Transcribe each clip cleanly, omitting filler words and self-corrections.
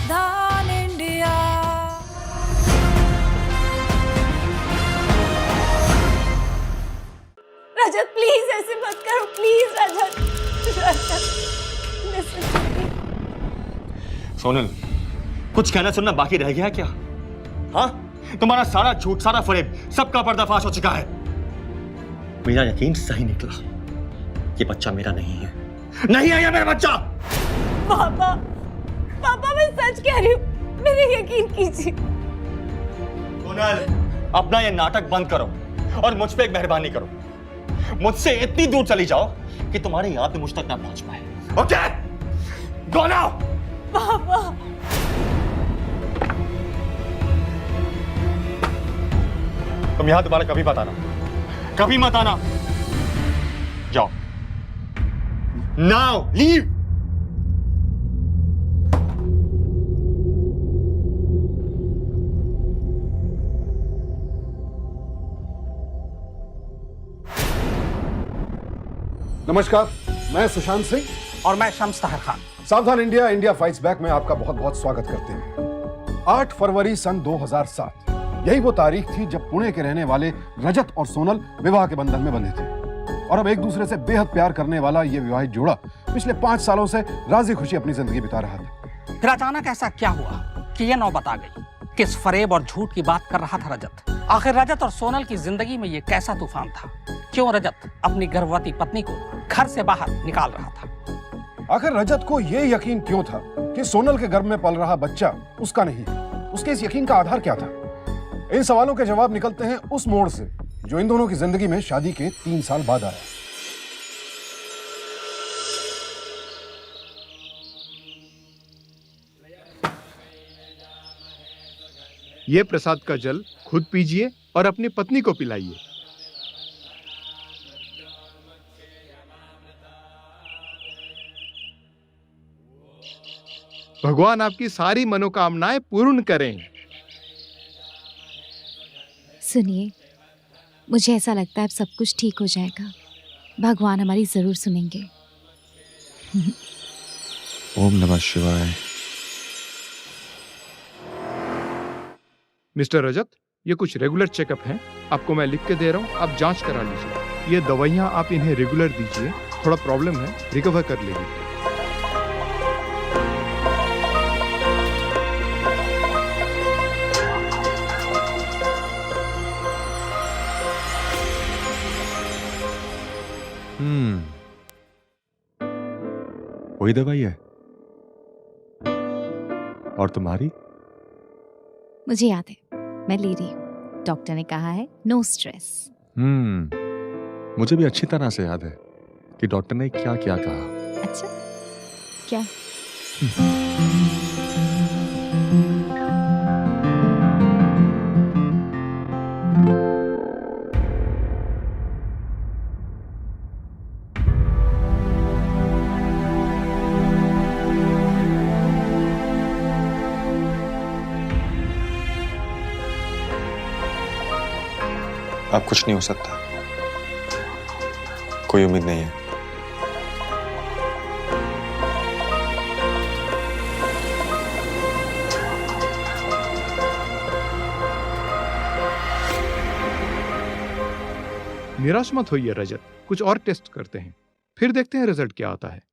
सावधान India. Rajat please ऐसे मत करो, प्लीज रजत। सोनल, कुछ कहना सुनना बाकी रह गया क्या? हाँ, तुम्हारा सारा झूठ, सारा फरेब, सबका पर्दाफाश हो चुका है। मेरा यकीन सही निकला, ये बच्चा मेरा नहीं है। नहीं है ये मेरा बच्चा। पापा, पापा मैं सच कह रही हूँ, मेरे यकीन कीजिए। सोनल, अपना ये नाटक बंद करो और मुझ पे एक मेहरबानी करो। मुझसे इतनी दूर चली जाओ कि तुम्हारी याद मुझ तक ना पहुंच पाए। ओके? Go now. पापा, तुम यहां दोबारा कभी मत आना, कभी मत आना। जाओ। Now leave. नमस्कार, मैं सुशांत सिंह और मैं शम्स ताहिर खान। सावधान इंडिया, इंडिया फाइट्स बैक में आपका बहुत बहुत स्वागत करते हैं। 8 फरवरी सन 2007 यही वो तारीख थी जब पुणे के रहने वाले रजत और सोनल विवाह के बंधन में बंधे थे और अब एक दूसरे से बेहद प्यार करने वाला ये विवाहित जोड़ा पिछले 5 सालों से राजी खुशी अपनी जिंदगी बिता रहा था। फिर अचानक ऐसा क्या हुआ कि ये नौबत आ गई? किस फरेब और झूठ की बात कर रहा था रजत? आखिर रजत और सोनल की जिंदगी में ये कैसा तूफान था? क्यों रजत अपनी गर्भवती पत्नी को घर से बाहर निकाल रहा था? आखिर रजत को यह यकीन क्यों था कि सोनल के गर्भ में पल रहा बच्चा उसका नहीं है? उसके इस यकीन का आधार क्या था? इन सवालों के जवाब निकलते हैं उस मोड़ से जो इन दोनों की जिंदगी में शादी के 3 साल बाद आया। ये प्रसाद का जल खुद पीजिए और अपनी पत्नी को पिलाइए। भगवान आपकी सारी मनोकामनाएं पूर्ण करें। सुनिए, मुझे ऐसा लगता है अब सब कुछ ठीक हो जाएगा। भगवान हमारी जरूर सुनेंगे। ओम नमः शिवाय। मिस्टर रजत, ये कुछ रेगुलर चेकअप हैं, आपको मैं लिख के दे रहा हूँ, आप जांच करा लीजिए। ये दवाइयाँ आप इन्हें रेगुलर दीजिए, थोड़ा प्रॉब्लम है, रिकवर कर लेगी। वही दवाई है। और तुम्हारी? मुझे याद है, मैं ले रही हूँ। डॉक्टर ने कहा है नो स्ट्रेस। मुझे भी अच्छी तरह से याद है कि डॉक्टर ने क्या क्या कहा। अच्छा, क्या? अब कुछ नहीं हो सकता, कोई उम्मीद नहीं है। निराश मत होइए रजत, कुछ और टेस्ट करते हैं, फिर देखते हैं रिजल्ट क्या आता है।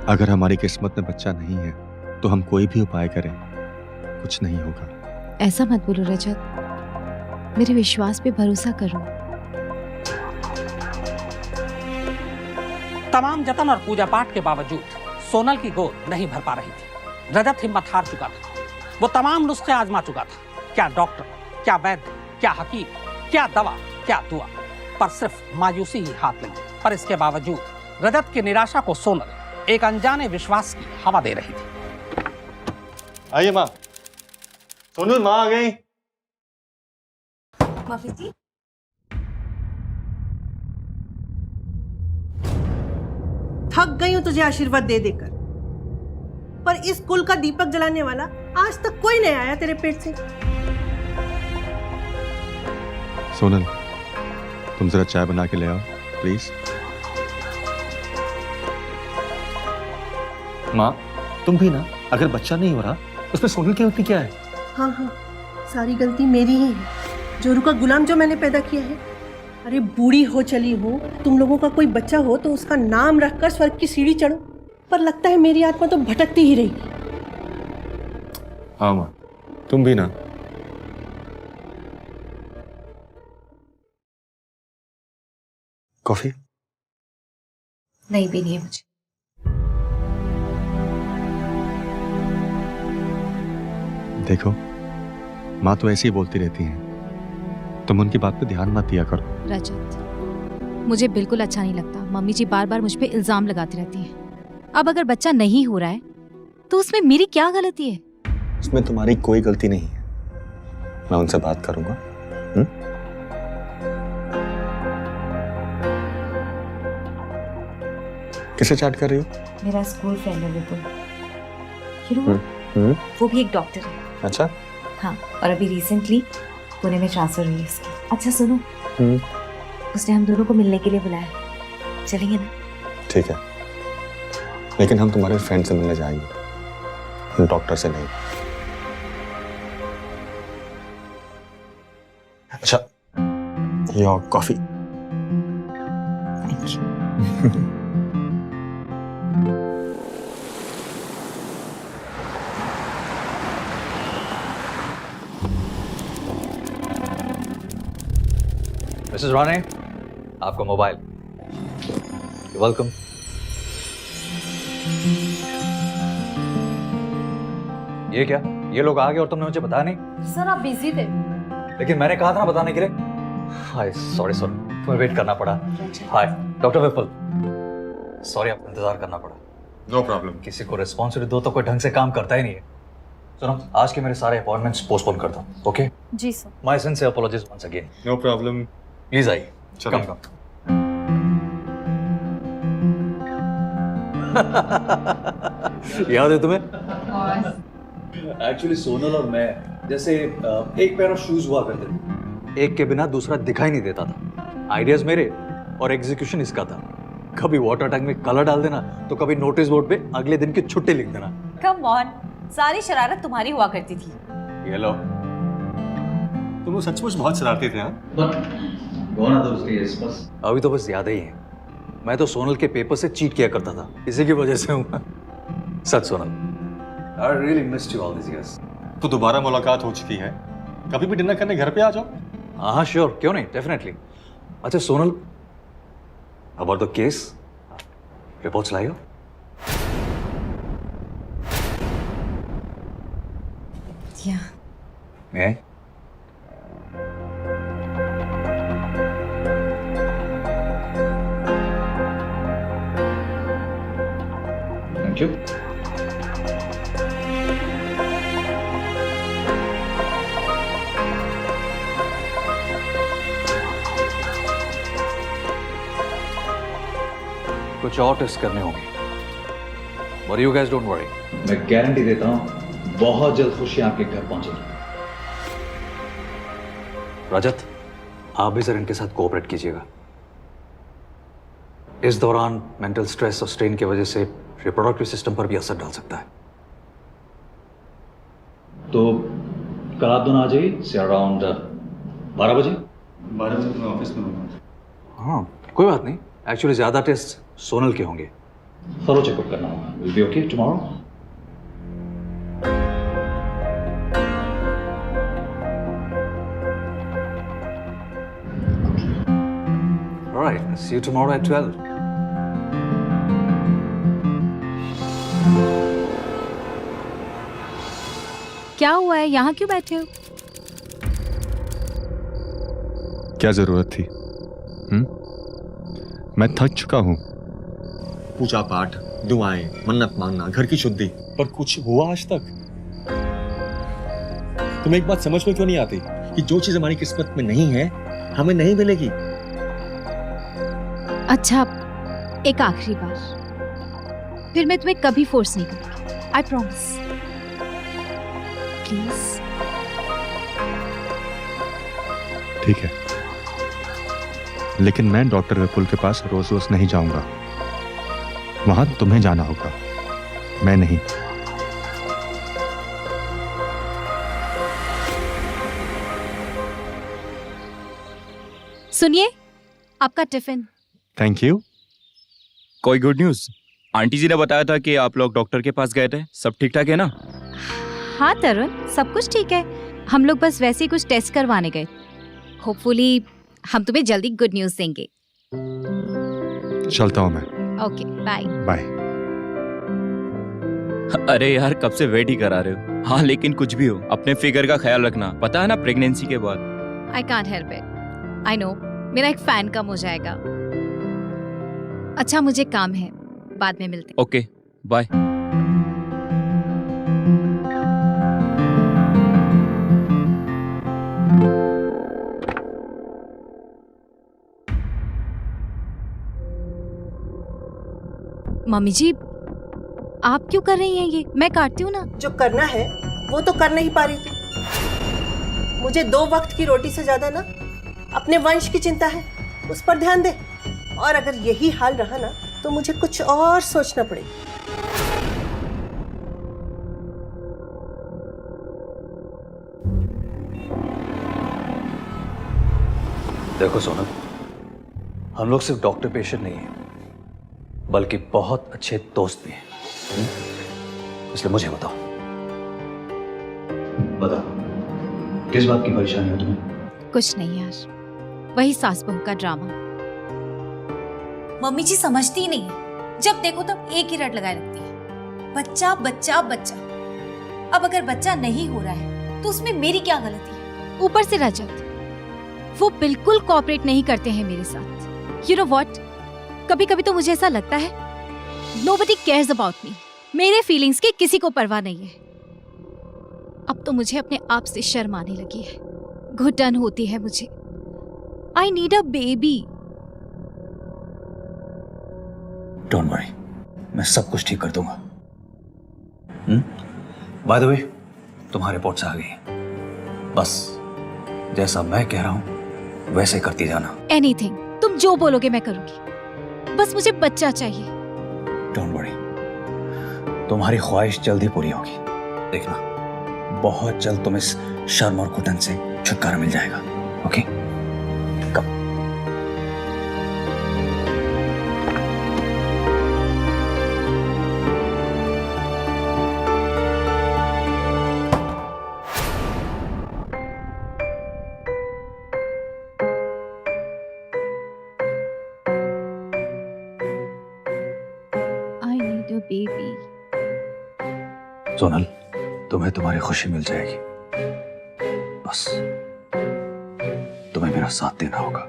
अगर हमारी किस्मत में बच्चा नहीं है तो हम कोई भी उपाय करें, कुछ नहीं होगा। ऐसा मत बोलो रजत, मेरे विश्वास पे भरोसा करो। तमाम जतन और पूजा पाठ के बावजूद सोनल की गोद नहीं भर पा रही थी। रजत हिम्मत हार चुका था। वो तमाम नुस्खे आजमा चुका था, क्या डॉक्टर, क्या वैद्य, क्या हकीम, क्या दवा, क्या दुआ, पर सिर्फ मायूसी ही हाथ लगी। पर इसके बावजूद रजत की निराशा को सोनल एक अनजाने विश्वास की हवा दे रही थी। आइए माँ। सोनल, माँ आ गई। माफी जी। थक गई हूं तुझे आशीर्वाद दे देकर, पर इस कुल का दीपक जलाने वाला आज तक कोई नहीं आया तेरे पेट से। सोनल, तुम जरा चाय बना के ले आओ प्लीज। माँ, तुम भी ना, अगर बच्चा नहीं हो रहा उसमें सोनल की गलती क्या है? हाँ हाँ, सारी गलती मेरी ही है। जोरू का गुलाम जो मैंने पैदा किया है। अरे बूढ़ी हो चली हूँ, तुम लोगों का कोई बच्चा हो तो उसका नाम रखकर स्वर्ग की सीढ़ी चढ़ो, पर लगता है मेरी आत्मा तो भटकती ही रहेगी। हाँ माँ, तुम भी ना। कॉफी? नहीं पीनी है मुझे। देखो, माँ तो ऐसे ही बोलती रहती हैं, तुम उनकी बात पे ध्यान मत दिया करो। रजत, मुझे बिल्कुल अच्छा नहीं लगता। मम्मी जी बार बार मुझ पे इल्जाम लगाती रहती हैं। अब अगर बच्चा नहीं हो रहा है तो उसमें मेरी क्या गलती है? उसमें तुम्हारी कोई गलती नहीं है। मैं उनसे बात करूंगा। किसे चैट कर रही हो? मेरा स्कूल फ्रेंड है विपुल। You know what? वो भी एक डॉक्टर है। अच्छा। हाँ, और अभी रिसेंटली पुणे में ट्रांसफर हुई है उसकी। अच्छा सुनो, उसने हम दोनों को मिलने के लिए बुलाया, चलेंगे ना? ठीक है, लेकिन हम तुम्हारे फ्रेंड से मिलने जाएंगे, डॉक्टर से नहीं। अच्छा, your coffee. Thank you. Mrs Rane, आपका मोबाइल। वेलकम। ये क्या? ये लोग आ गए और तुमने मुझे बताया नहीं? सर आप बिजी थे। लेकिन मैंने कहा था ना बताने के लिए। हाय, सॉरी तुम्हें वेट करना पड़ा। हाय डॉक्टर विपुल, सॉरी आपको इंतजार करना पड़ा। No problem. किसी को रिस्पॉन्सिबिलिटी दो तो कोई ढंग से काम करता ही नहीं है। सुनो, आज के मेरे सारे अपॉइंटमेंट्स पोस्टपोन कर दो। ओके? जी sir. My sincere apologies once again. No problem. Please आइए। चलो। कम याद है तुम्हें? एक्चुअली सोनल और मैं जैसे एक पेयर ऑफ शूज हुआ करते थे, एक के बिना दूसरा दिखाई नहीं देता था। आइडियाज मेरे और एग्जीक्यूशन इसका था। कभी वाटर टैंक में कलर डाल देना तो कभी नोटिस बोर्ड पे अगले दिन की छुट्टी लिख देना। कम ऑन, सारी शरारत तुम्हारी हुआ करती थी। ये लो। तुम सचमुच बहुत शरारती थे। हाँ? अभी तो बस याद ही है। मैं तो सोनल के पेपर से चीट किया करता था, इसी की वजह से हूँ। सच Sonal, I really missed you all these years. तो दोबारा मुलाकात हो चुकी है, कभी भी डिनर करने घर पे आ जाओ। हाँ श्योर, क्यों नहीं, डेफिनेटली। अच्छा Sonal, about the case, reports लाई हो? या मैं थैंक यू। कुछ और टेस्ट करने होंगे, but you guys don't worry. मैं गारंटी देता हूँ बहुत जल्द खुशियां आपके घर पहुंचेगी। रजत, आप भी सर इनके साथ कोऑपरेट कीजिएगा। इस दौरान मेंटल स्ट्रेस और स्ट्रेन की वजह से रिप्रोडक्टिव सिस्टम पर भी असर डाल सकता है। तो कल आप दोनों आ जाइए से अराउंड 12 बजे। 12 बजे मैं ऑफिस में हूँ। हाँ कोई बात नहीं, एक्चुअली ज़्यादा टेस्ट सोनल के होंगे। थोड़ा चेकअप करना होगा। Will be okay tomorrow. All right, see you tomorrow at 12. क्या हुआ है? यहाँ क्यों बैठे हो? क्या जरूरत थी? मैं थक चुका हूँ। पूजा पाठ, दुआएं, मन्नत मांगना, घर की शुद्धि, पर कुछ हुआ आज तक? तुम्हें एक बात समझ में क्यों नहीं आती कि जो चीज हमारी किस्मत में नहीं है हमें नहीं मिलेगी? अच्छा, एक आखिरी बार, फिर मैं तुम्हें कभी फोर्स नहीं करूंगी। I promise. प्लीज। ठीक है, लेकिन मैं डॉक्टर विपुल के पास रोज रोज नहीं जाऊंगा। वहां तुम्हें जाना होगा, मैं नहीं। सुनिए, आपका टिफिन। Thank you. कोई गुड न्यूज? आंटी जी ने बताया था कि आप लोग डॉक्टर के पास गए थे, सब ठीक ठाक है ना? हाँ तरुण, सब कुछ ठीक है। हम लोग बस वैसे ही कुछ टेस्ट करवाने गए। होपफुली हम तुम्हें जल्दी गुड न्यूज देंगे। चलता हूं मैं। Okay, bye. बाय। अरे यार, कब से वेट ही करा रहे हो। हाँ, लेकिन कुछ भी हो, अपने फिगर का ख्याल रखना। पता है ना, प्रेगनेंसी के बाद। I can't help it. I know, मेरा एक फैन कम हो जाएगा। अच्छा, मुझे काम है, बाद में मिलते हैं। Okay, bye. मम्मी जी, आप क्यों कर रही हैं ये? मैं काटती हूँ ना। जो करना है वो तो कर नहीं पा रही थी। मुझे 2 वक्त की रोटी से ज्यादा ना अपने वंश की चिंता है, उस पर ध्यान दे। और अगर यही हाल रहा ना तो मुझे कुछ और सोचना पड़ेगा। देखो सोनल, हम लोग सिर्फ डॉक्टर पेशेंट नहीं है, बल्कि बहुत अच्छे दोस्त भी हैं। इसलिए मुझे बताओ किस बात की परेशानी है तुम्हें? कुछ नहीं यार, वही सास बहू का ड्रामा। मम्मी जी समझती ही नहीं है, जब देखो तब एक ही रट लगाए रखती है, बच्चा बच्चा बच्चा। अब अगर बच्चा नहीं हो रहा है तो उसमें मेरी क्या गलती है? ऊपर से रजत, वो बिल्कुल कोऑपरेट नहीं करते हैं मेरे साथ। यू नो व्हाट, कभी कभी तो मुझे ऐसा लगता है नोबडी केयर्स अबाउट मी। मेरे फीलिंग्स की किसी को परवाह नहीं है। अब तो मुझे अपने आप से शर्म आने लगी है, घुटन होती है मुझे। I need a baby. Don't worry, मैं सब कुछ ठीक कर दूंगा। बाय द वे, तुम्हारे रिपोर्ट्स आ गई हैं। बस जैसा मैं कह रहा हूं वैसे करती जाना। एनीथिंग, तुम जो बोलोगे मैं करूंगी। बस मुझे बच्चा चाहिए। डोंट वरी, तुम्हारी ख्वाहिश जल्दी पूरी होगी। देखना, बहुत जल्द तुम्हें इस शर्म और घुटन से छुटकारा मिल जाएगा। ओके, कब? I need a baby. Sonal, तुम्हें तुम्हारी खुशी मिल जाएगी। बस तुम्हें मेरा साथ देना होगा।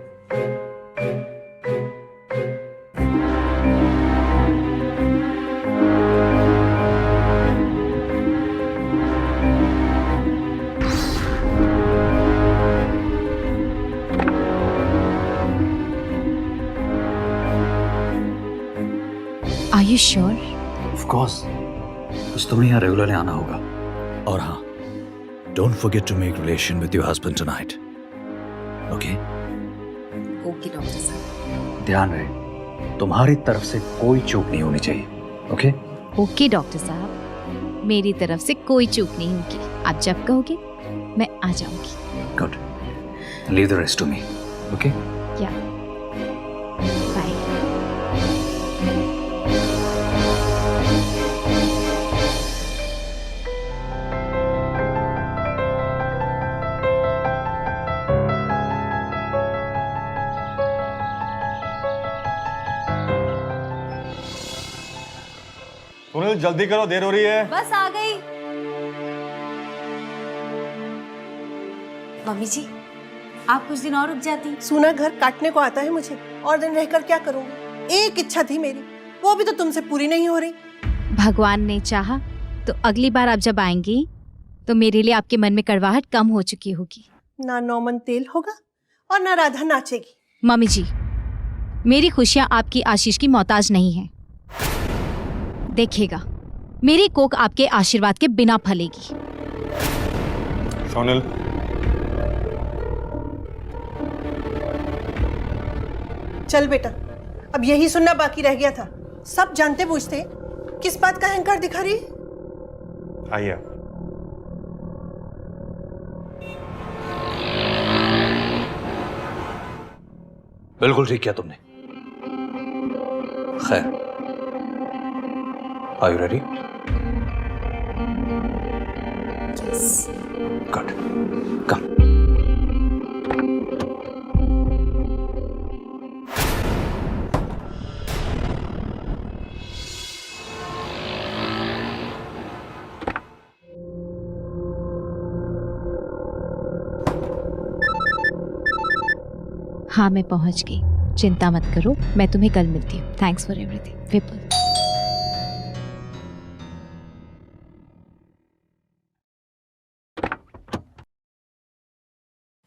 Are you sure? Of course, कुछ तुम्हें यहाँ रेगुलरली आना होगा। और हाँ, don't forget to make relation with your husband tonight. Okay? Okay doctor साहब। ध्यान रहे, तुम्हारी तरफ से कोई चूक नहीं होनी चाहिए। ओके? ओके डॉक्टर साहब, मेरी तरफ से कोई चूक नहीं होगी। आप जब कहोगे मैं आ जाऊंगी। Good. Leave the rest to me. Okay? या बाय। सुनील, जल्दी करो, देर हो रही है। बस आ गई। मम्मी जी, आप कुछ दिन और रुक जाती। सुना घर काटने को आता है मुझे, और दिन रहकर क्या करूंगी? एक इच्छा थी मेरी, वो भी तो तुमसे पूरी नहीं हो रही। भगवान ने चाहा तो अगली बार आप जब आएंगी तो मेरे लिए आपके मन में कड़वाहट कम हो चुकी होगी। ना नौमन तेल होगा और ना राधा नाचेगी। मम्मी जी, मेरी खुशियां आपकी आशीष की मोहताज नहीं है। देखिएगा, मेरी कोक आपके आशीर्वाद के बिना फलेगी। सोनल, चल बेटा, अब यही सुनना बाकी रह गया था। सब जानते बूझते किस बात का अहंकार दिखा रही? आइए। बिल्कुल ठीक किया तुमने। खैर, आर यू रेडी? गुड, कम। हाँ, मैं पहुंच गई। चिंता मत करो, मैं तुम्हें कल मिलती हूँ। थैंक्स फॉर एवरीथिंग, विपुल।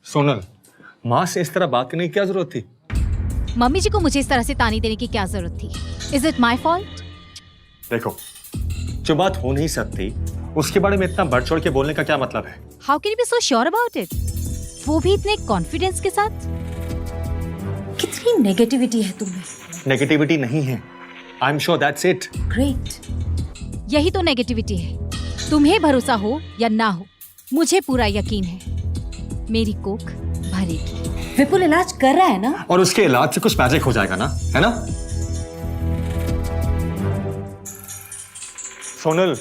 सोनल, माँ से इस तरह बात करने की क्या जरूरत थी? मम्मी जी को मुझे इस तरह से ताने देने की क्या जरूरत थी? Is it my fault? देखो, जो बात हो नहीं सकती उसके बारे में इतना बढ़ चढ़ के बोलने का क्या मतलब है? How can you be so sure about it? वो भी इतने कॉन्फिडेंस के साथ। कितनी नेगेटिविटी है तुम्हें। नेगेटिविटी नहीं है, I am sure that's it. Great. यही तो नेगेटिविटी है। तुम्हें भरोसा हो या ना हो, मुझे पूरा यकीन है मेरी कोक भरेगी। विपुल इलाज कर रहा है ना? और उसके इलाज से कुछ मैजिक हो जाएगा ना, है ना? सोनल,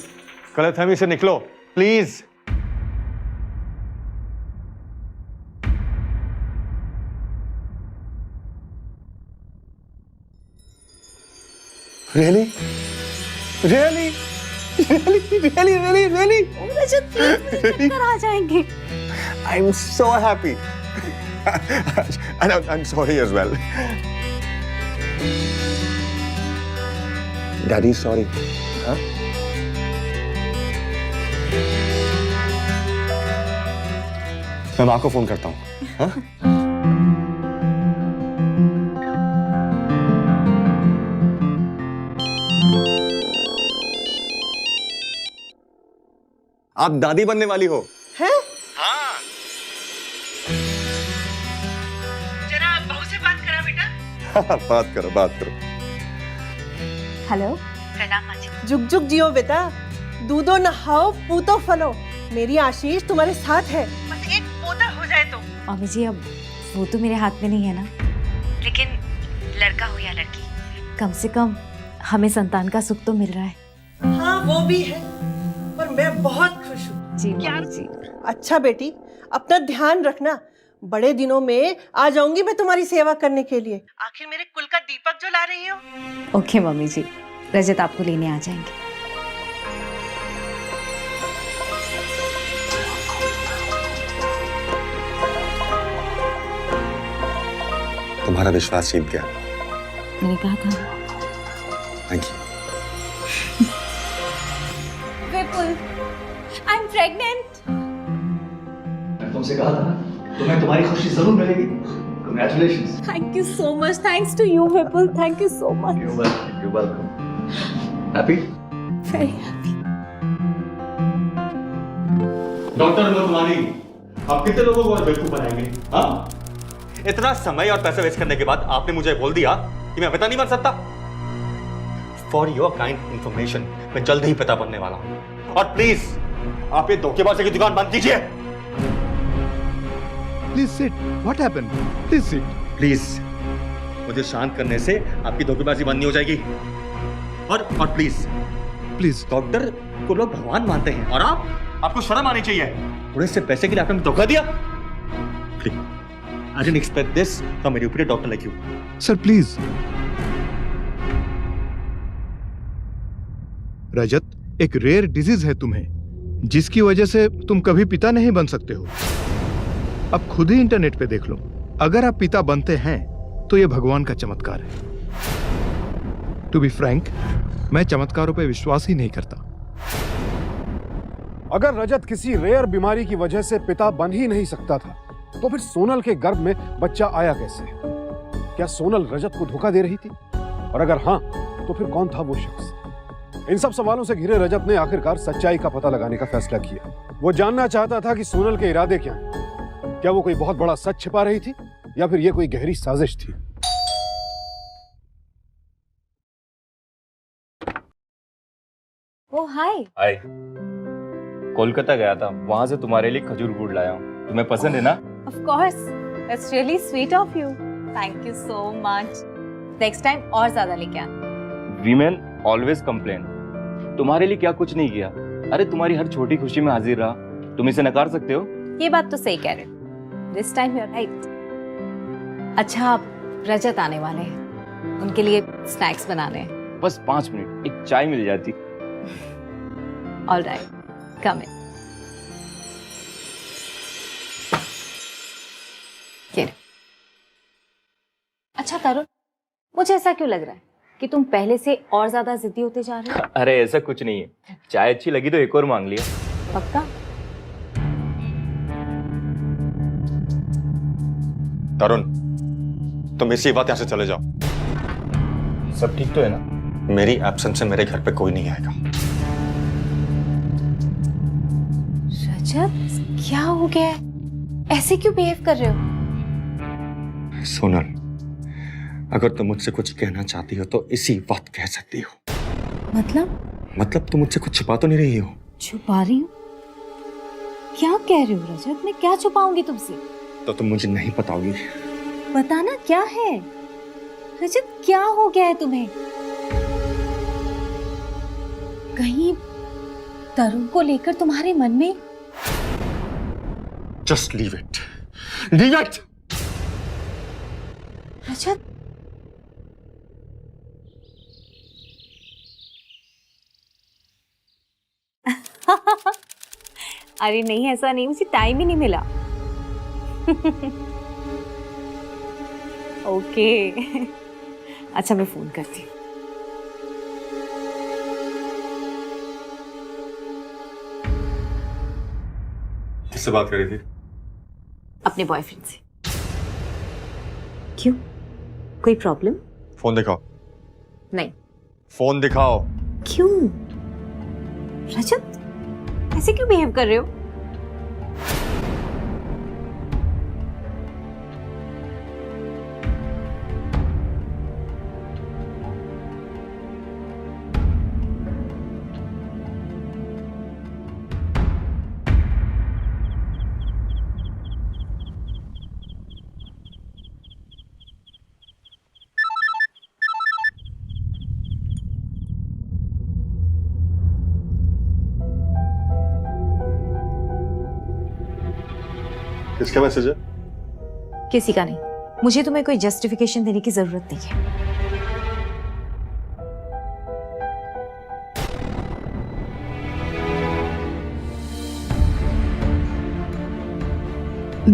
गलतफहमी से निकलो प्लीज। Really? Really? Really? चक्कर आ जाएंगे। I'm so happy. And I'm sorry as well. Daddy's sorry. Huh? मैं माँ को फोन करता हूँ। हाँ? आप दादी बनने वाली हो? हैं? हाँ। जरा बहू से बात करा बेटा। बात करो। हेलो। जुग जुग जियो बेटा, दूधो नहाओ पूतो फलो। मेरी आशीष तुम्हारे साथ है, बस एक पोता हो जाए तो। मम्मी जी, अब वो तो मेरे हाथ में नहीं है ना, लेकिन लड़का हो या लड़की, कम से कम हमें संतान का सुख तो मिल रहा है। हाँ, वो भी है, पर मैं बहुत खुश हूँ। जी मम्मी जी। अच्छा बेटी, अपना ध्यान रखना। बड़े दिनों में आ जाऊंगी मैं तुम्हारी सेवा करने के लिए। आखिर मेरे कुल का दीपक जो ला रही हो। ओके मम्मी जी, रजत आपको लेने आ जाएंगे। तुम्हारा विश्वास जीत गया। मैंने कहा था। Thank you. Vipul, I am pregnant. मैंने तुमसे कहा था ना, तुम्हें तुम्हारी खुशी जरूर मिलेगी। Congratulations. Thank you so much. Thanks to you Vipul, thank you so much. You're welcome. Happy? Very happy. Doctor Motwani, आप कितने लोगों को और बेवकूफ बनाएंगे? हाँ? इतना समय और पैसा वेस्ट करने के बाद आपने मुझे बोल दिया कि मैं पिता नहीं बन सकता। फॉर योर काइंड इंफॉर्मेशन, मैं जल्द ही पिता बनने वाला हूं। और प्लीज आप ये धोखेबाजी की दुकान बंद कीजिए। Please sit. What happened? Please sit. Please, मुझे शांत करने से आपकी धोखेबाजी बंद नहीं हो जाएगी। और प्लीज प्लीज। डॉक्टर को लोग भगवान मानते हैं और आपको शर्म आनी चाहिए। थोड़े से पैसे के लिए आपने धोखा दिया। Please, I didn't expect this from a reputed doctor like you. Sir please. Rajat, एक रेयर डिजीज है तुम्हें, जिसकी वजह से तुम कभी पिता नहीं बन सकते हो। अब खुद ही इंटरनेट पे देख लो। अगर आप पिता बनते हैं तो ये भगवान का चमत्कार है। टू बी फ्रैंक, मैं चमत्कारों पे विश्वास ही नहीं करता। अगर रजत किसी रेयर बीमारी की वजह से पिता बन ही नहीं सकता था, तो फिर सोनल के गर्भ में बच्चा आया कैसे? क्या सोनल रजत को धोखा दे रही थी? और अगर हाँ, तो फिर कौन था वो शख्स? इन सब सवालों से घिरे रजत ने आखिरकार सच्चाई का पता लगाने का फैसला किया। वो जानना चाहता था कि सोनल के इरादे क्या हैं। क्या वो कोई बहुत बड़ा सच छिपा रही थी, या फिर ये कोई गहरी साजिश थी? ओ हाय। हाय। कोलकाता गया था, वहां से तुम्हारे लिए खजूर गुड़ लाया हूँ। तुम्हें पसंद है ना? Of course, that's really sweet of you. Thank you so much. Next time और ज्यादा लेके आना। Women always complain. तुम्हारे लिए क्या कुछ नहीं किया? अरे तुम्हारी हर छोटी खुशी में हाजिर रहा। तुम इसे नकार सकते हो? ये बात तो सही कह रहे हो। This time you're right. अच्छा, आप रजत आने वाले हैं, उनके लिए स्नैक्स बनाने हैं। बस 5 मिनट, एक चाय मिल जाती। All right, come in. ये लो। अच्छा तरुण, मुझे ऐसा क्यों लग रहा है कि तुम पहले से और ज्यादा जिद्दी होते जा रहे हो? अरे ऐसा कुछ नहीं है, चाय अच्छी लगी तो एक और मांग लिया। पक्का? तरुण, तुम इसी बात यहाँ से चले जाओ। सब ठीक तो है ना? मेरी एब्सेंस से मेरे घर पे कोई नहीं आएगा। रजत, क्या हो गया है? ऐसे क्यों बिहेव कर रहे हो? सोनल, अगर तुम मुझसे कुछ कहना चाहती हो तो इसी वक्त कह सकती हो। मतलब तुम मुझसे कुछ छुपा तो नहीं रही हो? छुपा रही हूँ? क्या कह रहे हो रजत? मैं क्या छुपाऊंगी तुमसे? तो तुम मुझे नहीं बताओगी? बताना क्या है? रजत, क्या हो गया है तुम्हें? कहीं तरुण को लेकर तुम्हारे मन में? Just leave it. Leave it. रजत, अरे नहीं, ऐसा नहीं, मुझे टाइम ही नहीं मिला। ओके। अच्छा, मैं फोन करती हूँ। किससे बात कर रही थी? अपने बॉयफ्रेंड से। क्यों? कोई प्रॉब्लम? फोन दिखाओ। नहीं। फोन दिखाओ। क्यों? रजत, ऐसे क्यों बिहेव कर रहे हो? किसका मैसेज है? किसी का नहीं। मुझे तुम्हें कोई जस्टिफिकेशन देने की जरूरत नहीं है।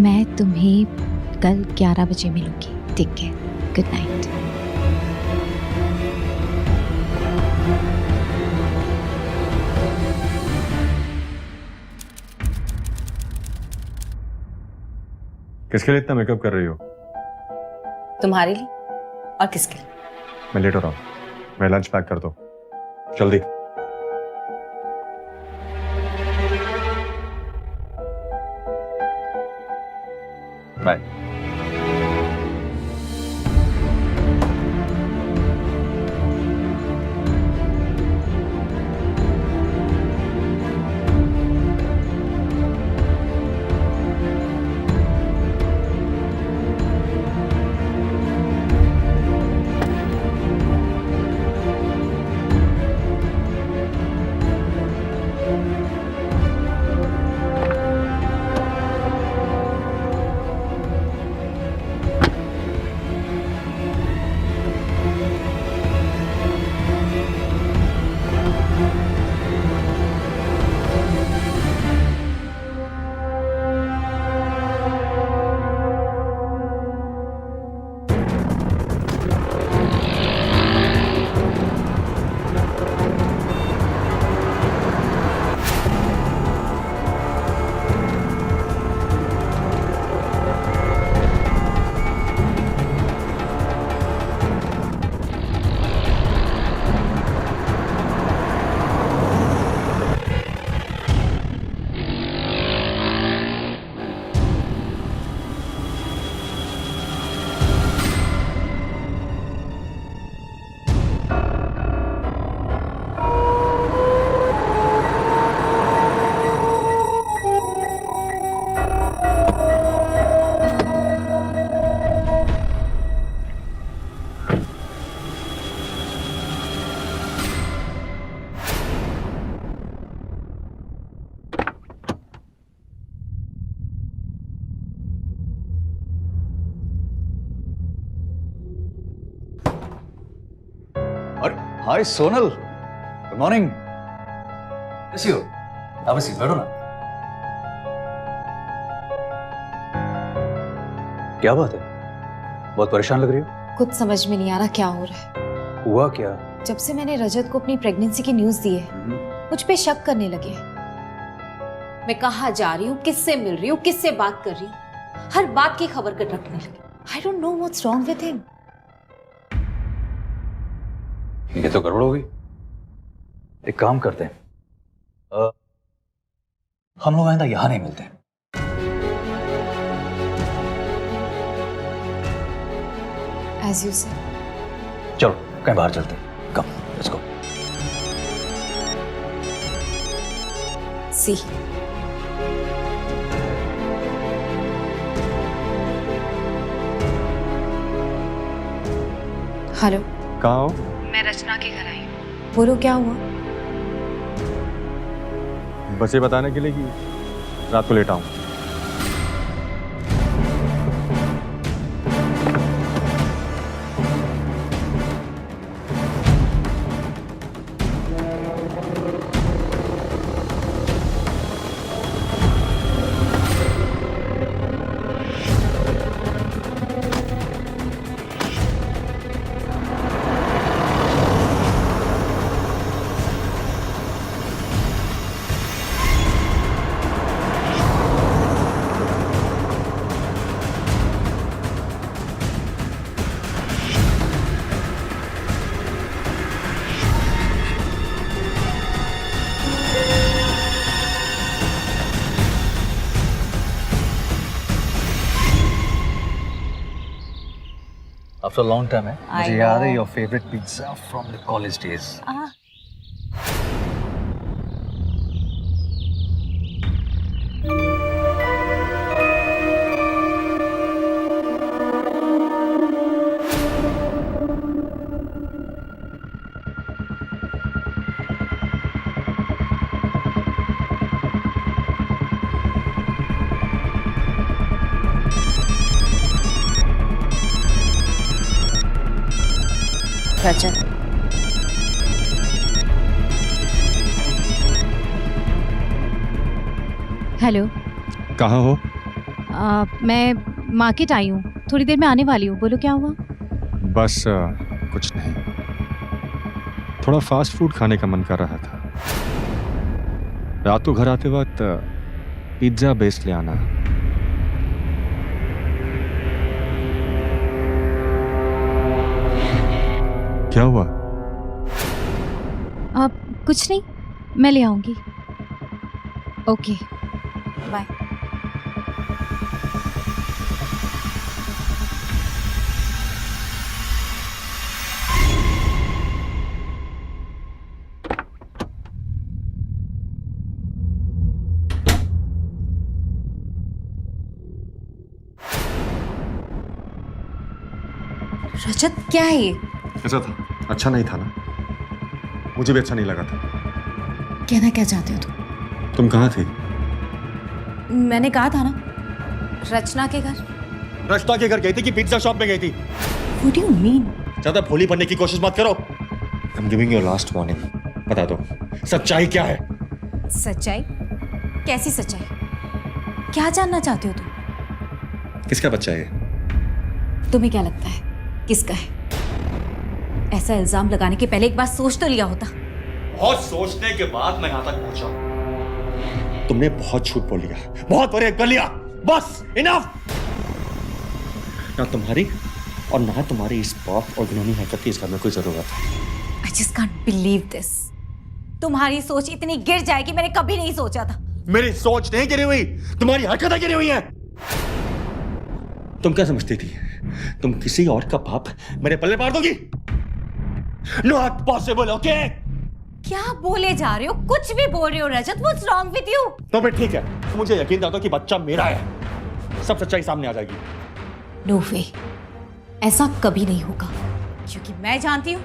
मैं तुम्हें कल 11 बजे मिलूंगी। ठीक है, गुड नाइट। किसके लिए इतना मेकअप कर रही हो? तुम्हारे लिए और किसके लिए? मैं लेट हो रहा हूँ, मैं लंच पैक कर दो जल्दी। बाय। और हाय सोनल, गुड मॉर्निंग। कैसी हो? आप बस बैठो ना। क्या बात है, बहुत परेशान लग रही हो। कुछ समझ में नहीं आ रहा क्या हो रहा है। हुआ क्या? जब से मैंने रजत को अपनी प्रेगनेंसी की न्यूज़ दी है, मुझ पे शक करने लगे। मैं कहाँ जा रही हूँ, किससे मिल रही हूँ, किससे बात कर रही हूँ, हर बात की खबर कर रखने लगे। I don't know what's wrong with him. ये तो गड़बड़ हो गई। एक काम करते हैं, हम लोग आइंदा यहां नहीं मिलते। As you said. चलो कहीं बाहर चलते हैं। कम, लेट्स गो। See. हेलो। कहाँ हो? मैं रचना के घर आई हूँ। बोलो क्या हुआ? बस ये बताने के लिए कि रात को लेट आऊं। आफ्टर लॉन्ग टाइम है। मुझे याद है your favourite pizza from the college days. Rajat, hello. कहाँ हो? मैं मार्केट आई हूँ, थोड़ी देर में आने वाली हूँ। बोलो क्या हुआ? बस कुछ नहीं, थोड़ा फास्ट फूड खाने का मन कर रहा था। रात को घर आते वक्त पिज्जा बेस ले आना। क्या हुआ? कुछ नहीं, मैं ले आऊंगी। Okay bye. रजत क्या है ये? ऐसा था, अच्छा नहीं था ना? मुझे भी अच्छा नहीं लगा था। कहना क्या चाहते हो तुम कहाँ थी? मैंने कहा था ना, रचना के घर। रचना के घर गई थी कि पिज्जा शॉप में गई थी? What do you mean? ज्यादा भोली बनने की कोशिश मत करो। I'm giving you a last warning. बता दो, सच्चाई क्या है? सच्चाई? कैसी सच्चाई? क्या जानना चाहते हो तुम? किसका बच्चा है? तुम्हें क्या लगता है किसका है? ऐसा इल्जाम लगाने के पहले एक बार सोच तो लिया होता। बहुत सोचने के बाद मैं यहां तक पहुंचा। तुमने बहुत झूठ बोल लिया, बहुत बड़े कर लिया। बस इनफ। ना तुम्हारी और ना तुम्हारी इस पाप और घिनौनी हरकत की इस घर में कोई जरूरत है। I just can't believe this. तुम्हारी सोच इतनी गिर जाएगी मैंने कभी नहीं सोचा था। मेरी सोच नहीं गिरी हुई, तुम्हारी हरकतें गिरी हुई हैं। तुम क्या समझती थी तुम किसी और का बाप मेरे पल्ले मार दोगी? Not possible, okay? क्या बोले जा रहे हो? कुछ भी बोल रहे हो रजत। What's wrong with you? तो फिर ठीक है, मुझे यकीन था कि बच्चा मेरा है। सब सच्चाई सामने आ जाएगी। No way. ऐसा कभी नहीं होगा, क्योंकि मैं जानती हूँ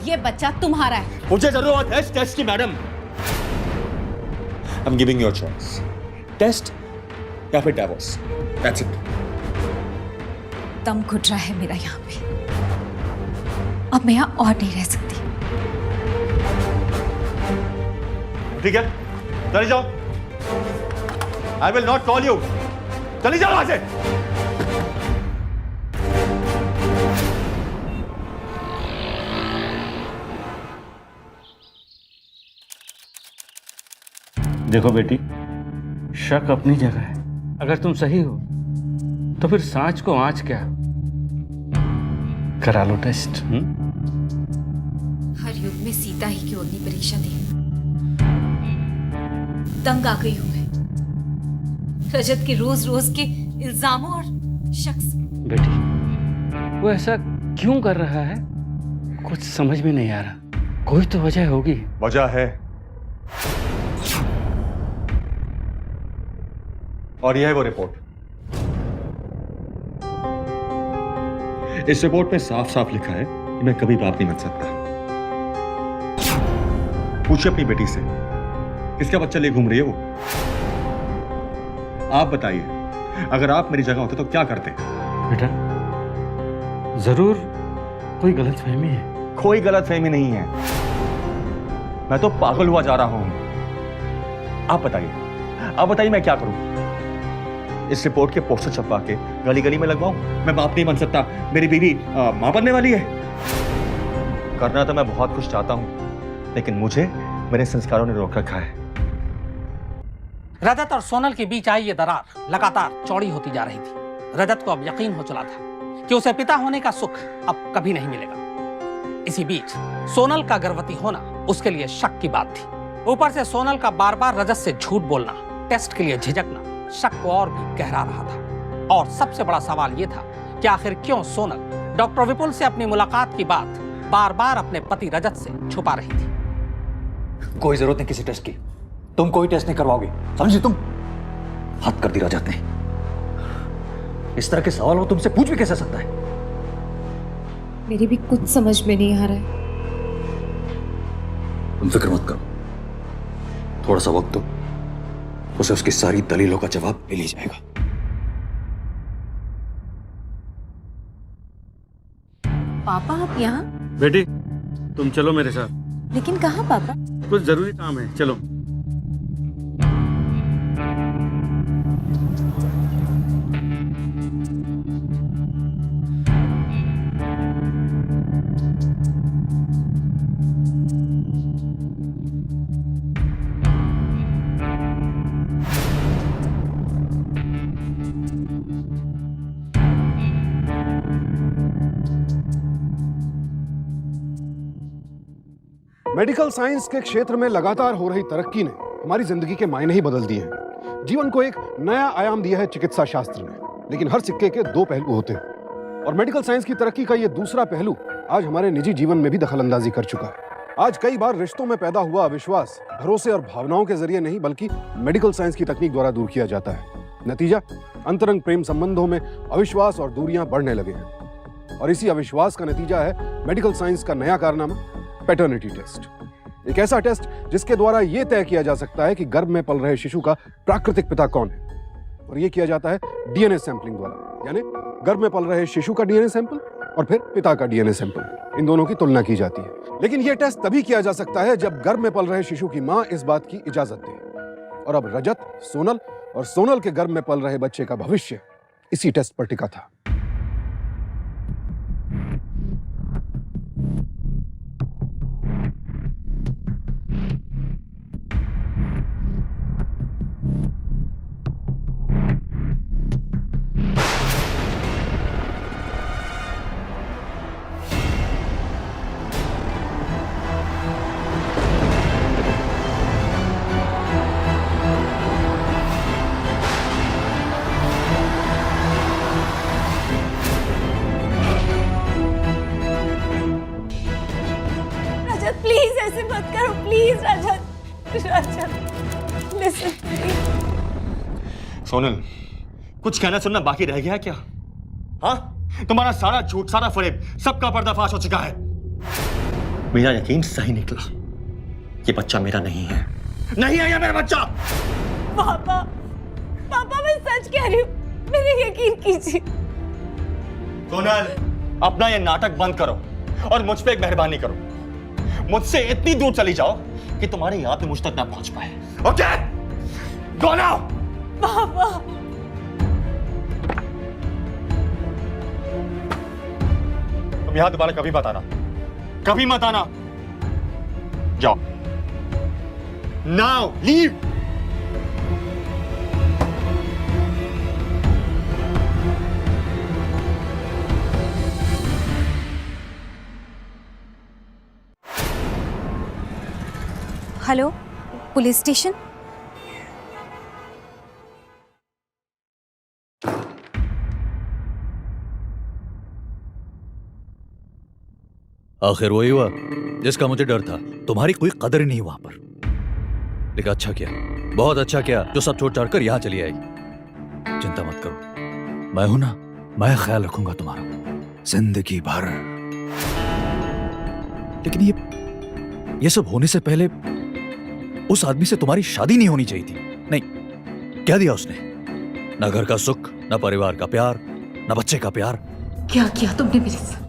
ये बच्चा तुम्हारा है। मुझे जरूरत है इस टेस्ट की madam. I'm giving you a choice. Test या फिर डिवोर्स। That's it. दम घुट रहा है मेरा यहाँ पे। अब मैं यहाँ और नहीं रह सकती। ठीक है, चले जाओ। I will not call you. चली जाओ वहां से। देखो बेटी, शक अपनी जगह है। अगर तुम सही हो तो फिर सांच को आंच क्या, करा लो टेस्ट। हर युग में सीता ही की ओढ़नी परीक्षा थी। तंग आ गई हूं मैं रजत के रोज रोज के इल्जामों और शक से। बेटी, वो ऐसा क्यों कर रहा है कुछ समझ में नहीं आ रहा। कोई तो वजह होगी। वजह है, और यह है वो रिपोर्ट। इस रिपोर्ट में साफ साफ लिखा है कि मैं कभी बाप नहीं बन सकता। पूछिए अपनी बेटी से, किसका बच्चा ले घूम रही है वो? आप बताइए, अगर आप मेरी जगह होते तो क्या करते? बेटा, जरूर कोई गलतफहमी है। कोई गलतफहमी नहीं है, मैं तो पागल हुआ जा रहा हूं। आप बताइए मैं क्या करूं? इस रिपोर्ट के पोस्टर छपवा के गली गली में लगवाऊं? मैं बाप नहीं बन सकता, मेरी बीवी मां बनने वाली है। करना तो मैं बहुत कुछ चाहता हूं, लेकिन मुझे मेरे संस्कारों ने रोक रखा है। रजत और सोनल के बीच आई ये दरार लगातार चौड़ी होती जा रही थी। रजत को अब यकीन हो चला था कि उसे पिता होने का सुख अब कभी नहीं मिलेगा। इसी बीच सोनल का गर्भवती होना उसके लिए शक की बात थी। ऊपर से सोनल का बार बार रजत से झूठ बोलना, टेस्ट के लिए झिझकना शक को और भी गहरा रहा था। और सबसे बड़ा सवाल यह था कि आखिर क्यों सोनल डॉक्टर विपुल से अपनी मुलाकात की बात बार बार अपने पति रजत से छुपा रही थी। कोई जरूरत नहीं किसी टेस्ट की, तुम कोई टेस्ट नहीं करवाओगे, समझी? तुम हद कर दी रजत ने। इस तरह के सवाल वो तुमसे पूछ भी कैसे सकता है? मेरी भी कुछ समझ में नहीं आ रहा है। तुम फिक्र मत करो, थोड़ा सा वक्त दो, उसे उसकी सारी दलीलों का जवाब मिल ही जाएगा। पापा, आप यहाँ? बेटी, तुम चलो मेरे साथ। लेकिन कहाँ पापा? कुछ जरूरी काम है, चलो। मेडिकल साइंस के क्षेत्र में लगातार हो रही तरक्की ने हमारी जिंदगी के मायने ही बदल दिए हैं। जीवन को एक नया आयाम दिया है चिकित्सा शास्त्र ने। लेकिन हर सिक्के के दो पहलू होते हैं, और मेडिकल साइंस की तरक्की का यह दूसरा पहलू आज हमारे निजी जीवन में भी दखलंदाजी कर चुका है। आज कई बार रिश्तों में पैदा हुआ अविश्वास भरोसे और भावनाओं के जरिए नहीं, बल्कि मेडिकल साइंस की तकनीक द्वारा दूर किया जाता है। नतीजा, अंतरंग प्रेम संबंधों में अविश्वास और दूरियां बढ़ने लगे हैं। और इसी अविश्वास का नतीजा है मेडिकल साइंस का नया कारनामा, पैटर्निटी टेस्ट। एक ऐसा टेस्ट जिसके द्वारा यह तय किया जा सकता है कि गर्भ में पल रहे शिशु का प्राकृतिक पिता कौन है। और यह किया जाता है डीएनए सैंपलिंग द्वारा, यानी गर्भ में पल रहे शिशु का डीएनए सैंपल और फिर पिता का डीएनए सैंपल, इन दोनों की तुलना की जाती है। लेकिन यह टेस्ट तभी किया जा सकता है जब गर्भ में पल रहे शिशु की मां इस बात की इजाजत दे। और अब रजत, सोनल और सोनल के गर्भ में पल रहे बच्चे का भविष्य इसी टेस्ट पर टिका था। प्लीज ऐसे मत करो, please Rajat, Rajat listen please. Sonal, कुछ कहना सुनना बाकी रह गया है क्या? हाँ, तुम्हारा सारा झूठ, सारा फरेब, सबका पर्दाफाश हो चुका है। मेरा यकीन सही निकला, ये बच्चा मेरा नहीं है। नहीं है ये मेरा बच्चा। पापा, पापा मैं सच कह रही हूँ, मेरे यकीन कीजिए। सोनल, अपना ये नाटक बंद करो और मुझ पे एक मेहरबानी करो। मुझसे इतनी दूर चली जाओ कि तुम्हारे याद मुझ तक ना पहुंच पाए। Okay, go now. बाबा, तुम यहां दोबारा कभी मत आना, कभी मत आना। जाओ, now leave. Hello, police station. आखिर वही हुआ जिसका मुझे डर था। तुम्हारी कोई कदर ही नहीं वहां पर। लेकिन अच्छा किया, बहुत अच्छा किया जो सब छोड़ छाड़ कर यहां चली आई। चिंता मत करो, मैं हूं ना, मैं ख्याल रखूंगा तुम्हारा जिंदगी भर। लेकिन ये सब होने से पहले उस आदमी से तुम्हारी शादी नहीं होनी चाहिए थी। नहीं, क्या दिया उसने? ना घर का सुख, ना परिवार का प्यार, ना बच्चे का प्यार। क्या किया तुमने मेरे साथ?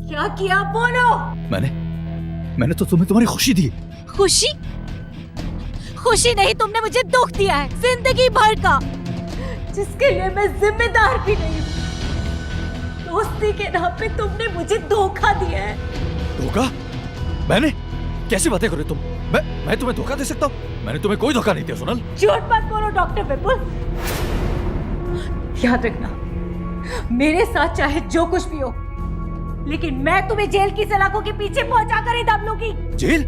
क्या किया, बोलो। मैंने तो तुम्हें तुम्हारी खुशी दी। खुशी? खुशी नहीं, तुमने मुझे दुख दिया है जिंदगी भर का, जिसके लिए मैं जिम्मेदार भी नहीं हूँ। दोस्ती के नाम पे तुमने मुझे धोखा दिया है। धोखा? मैंने? कैसी बातें कर रहे तुम? मैं तुम्हें धोखा दे सकता हूँ? मैंने तुम्हें कोई धोखा नहीं दिया सोनल। झूठ मत बोलो डॉक्टर विपुल। याद रखना, मेरे साथ चाहे जो कुछ भी हो, लेकिन मैं तुम्हें जेल की सलाखों के पीछे पहुंचा कर ही दम लूंगी। जेल?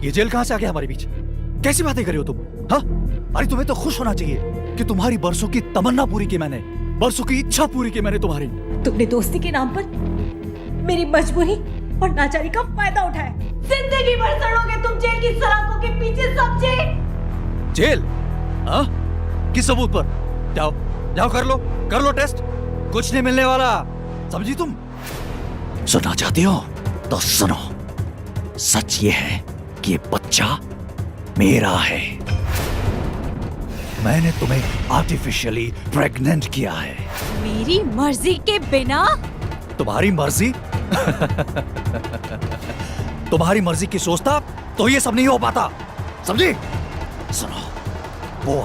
ये जेल कहां से आ गया हमारे बीच? कैसी बातें कर रही हो तुम? हाँ? अरे तुम्हें तो खुश होना चाहिए कि तुम्हारी बरसों की तमन्ना पूरी की मैंने, बरसों की इच्छा पूरी की मैंने तुम्हारी। तुमने दोस्ती के नाम पर मेरी मजबूरी और नाचारी का फायदा उठाया। जिंदगी भर सड़ोगे तुम जेल की सलाखों के पीछे, समझे? जेल? हाँ? किस सबूत पर? जाओ जाओ, कर लो टेस्ट। कुछ नहीं मिलने वाला, समझी तुम? सुनना चाहती हो तो सुनो। सच ये है कि ये बच्चा मेरा है। मैंने तुम्हें आर्टिफिशियली प्रेग्नेंट किया है। मेरी मर्जी के बिना? तुम्हारी मर्जी? तुम्हारी मर्जी की सोचता तो ये सब नहीं हो पाता, समझी? सुनो, वो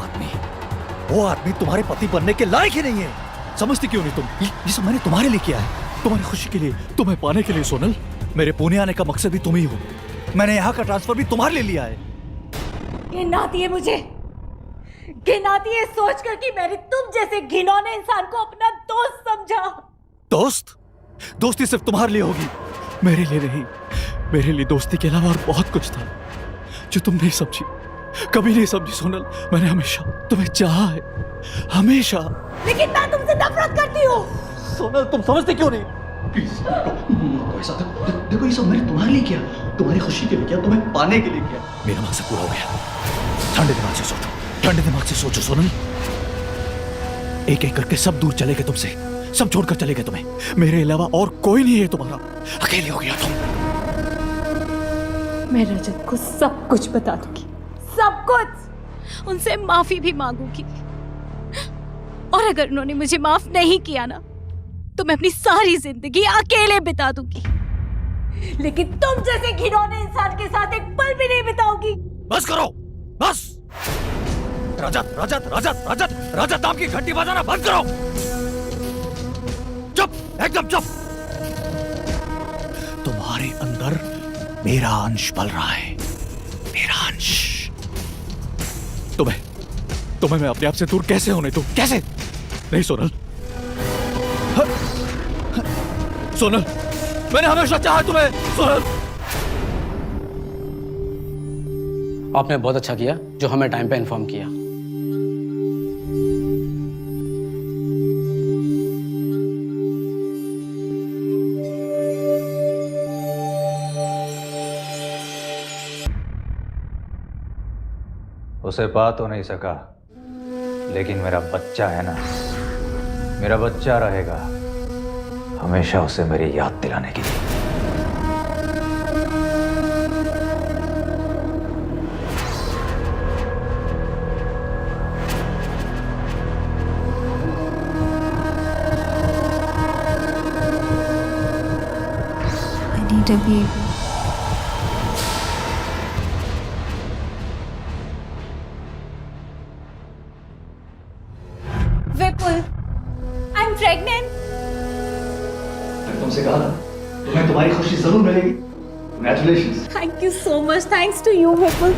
आदमी तुम्हारे पति बनने के लायक ही नहीं है। समझती क्यों नहीं तुम? ये सब मैंने तुम्हारे लिए किया है, तुम्हारी खुशी के लिए, तुम्हें पाने के लिए। सोनल, मेरे पुणे आने का मकसद भी तुम ही हो। मैंने यहाँ का ट्रांसफर भी तुम्हारे लिए लिया है। घिनाती है मुझे, घिनाती है सोचकर कि मैंने तुम जैसे घिनौने इंसान को अपना दोस्त समझा। दोस्त? दोस्ती सिर्फ तुम्हारे लिए होगी, मेरे लिए नहीं। मेरे लिए दोस्ती के अलावा और बहुत कुछ था जो तुम नहीं समझी, कभी नहीं समझी। सोनल, मैंने हमेशा तुम्हें चाहा है, हमेशा। लेकिन मैं तुमसे नफरत करती हूँ। सोनल, तुम समझते क्यों नहीं? प्लीज ऐसा देखो, ये सब मैंने तुम्हारे लिए किया, तुम्हारी खुशी के लिए किया, तुम्हें पाने के लिए किया। मेरा मकसद पूरा हो गया। ठंडे दिमाग से सोचो, ठंडे दिमाग से सोचो सोनल। एक एक करके सब दूर चले गए तुमसे, सब छोड़कर चले गए तुम्हें। मेरे अलावा और कोई नहीं है तुम्हारा, अकेले हो गया तुम। मैं रजत को सब कुछ बता दूंगी, सब कुछ। उनसे माफी भी मांगूंगी, और अगर उन्होंने मुझे माफ नहीं किया ना, तो मैं अपनी सारी जिंदगी अकेले बिता दूंगी। लेकिन तुम जैसे घिनौने इंसान के साथ एक पल भी नहीं बिताऊंगी। बस करो, बस। रजत रजत रजत रजत रजत नाम की घंटी बजाना बंद करो। चुप, एकदम चुप। तुम्हारे अंदर मेरा अंश पल रहा है, मेरा अंश। तुम्हें मैं अपने आप से दूर कैसे होने दूं? कैसे? नहीं सोनल, सोनल, मैंने हमेशा चाहा तुम्हें। सोनल, आपने बहुत अच्छा किया जो हमें टाइम पे इन्फॉर्म किया। उसे पा तो नहीं सका, लेकिन मेरा बच्चा है ना, मेरा बच्चा रहेगा हमेशा उसे मेरी याद दिलाने के लिए। I need doctor baby. Vipul, I am pregnant. मैंने तुमसे कहा था तुम्हें तुम्हारी खुशी जरूर मिलेगी। Congratulations. Thank you so much, thanks to you Vipul.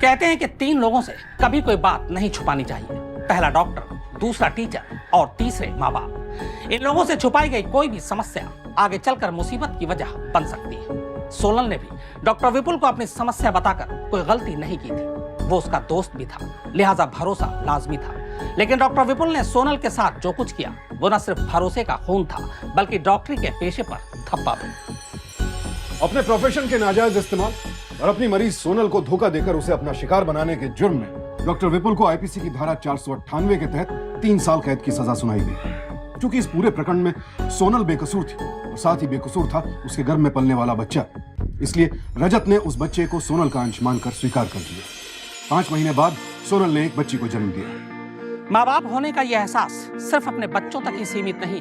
कहते हैं कि 3 लोगों से कभी कोई बात नहीं छुपानी चाहिए। पहला डॉक्टर, दूसरा टीचर और तीसरे माँ बाप। इन लोगों से छुपाई गई कोई भी समस्या आगे चलकर मुसीबत की वजह बन सकती है। सोनल ने भी डॉक्टर विपुल को अपनी समस्या बताकर कोई गलती नहीं की थी। वो उसका दोस्त भी था, लिहाजा भरोसा लाजमी था। लेकिन डॉक्टर विपुल ने सोनल के साथ जो कुछ किया वो न सिर्फ भरोसे का खून था बल्कि डॉक्टरी के पेशे पर थप्पा भी। अपने प्रोफेशन के नाजायज इस्तेमाल और अपनी मरीज सोनल को धोखा देकर उसे अपना शिकार बनाने के जुर्म में डॉक्टर विपुल को आईपीसी की धारा 498 के तहत 3 साल कैद की सजा सुनाई गई। क्योंकि इस पूरे प्रकरण में सोनल बेकसूर थी और साथ ही बेकसूर था उसके गर्भ में पलने वाला बच्चा, इसलिए रजत ने उस बच्चे को सोनल का अंश मानकर स्वीकार कर लिया। 5 महीने बाद सोनल ने एक बच्ची को जन्म दिया। माँ बाप होने का यह एहसास सिर्फ अपने बच्चों तक ही सीमित नहीं,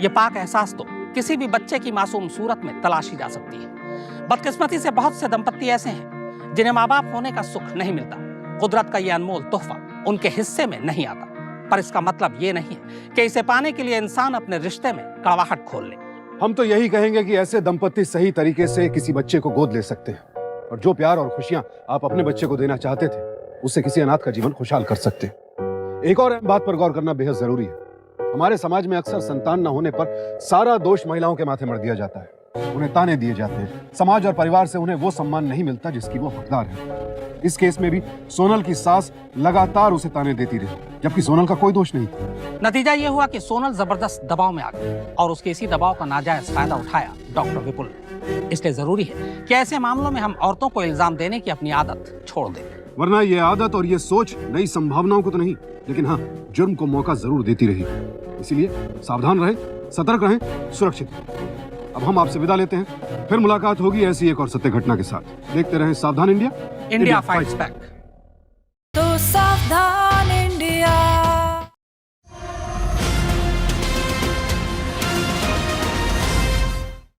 ये पाक एहसास तो किसी भी बच्चे की मासूम सूरत में तलाशी जा सकती है। बदकिस्मती से बहुत से दंपत्ति ऐसे हैं जिन्हें माँ बाप होने का सुख नहीं मिलता। कुदरत का यह अनमोल तोहफा उनके हिस्से में नहीं आता, पर इसका मतलब ये नहीं है कि इसे पाने के लिए इंसान अपने रिश्ते में कड़वाहट खोल ले। हम तो यही कहेंगे कि ऐसे दंपत्ति सही तरीके से किसी बच्चे को गोद ले सकते हैं और जो प्यार और खुशियां आप अपने बच्चे को देना चाहते थे उससे किसी अनाथ का जीवन खुशहाल कर सकते हैं। एक और बात पर गौर करना बेहद जरूरी है। हमारे समाज में अक्सर संतान न होने पर सारा दोष महिलाओं के माथे मढ़ दिया जाता है, उन्हें ताने दिए जाते हैं, समाज और परिवार से उन्हें वो सम्मान नहीं मिलता जिसकी वो हकदार है। इस केस में भी सोनल की सास लगातार उसे ताने देती रही, जबकि सोनल का कोई दोष नहीं था। नतीजा ये हुआ कि सोनल जबरदस्त दबाव में आ गई और उसके इसी दबाव का नाजायज फायदा उठाया डॉक्टर विपुल ने। इसलिए जरूरी है कि ऐसे मामलों में हम औरतों को इल्जाम देने की अपनी आदत छोड़ दें, वरना ये आदत और ये सोच नई संभावनाओं को तो नहीं, लेकिन हाँ, जुर्म को मौका जरूर देती रही। इसीलिए सावधान रहें, सतर्क रहें, सुरक्षित रहें। अब हम आपसे विदा लेते हैं, फिर मुलाकात होगी ऐसी एक और सत्य घटना के साथ। देखते रहें सावधान इंडिया, इंडिया फाइट्स बैक। तो सावधान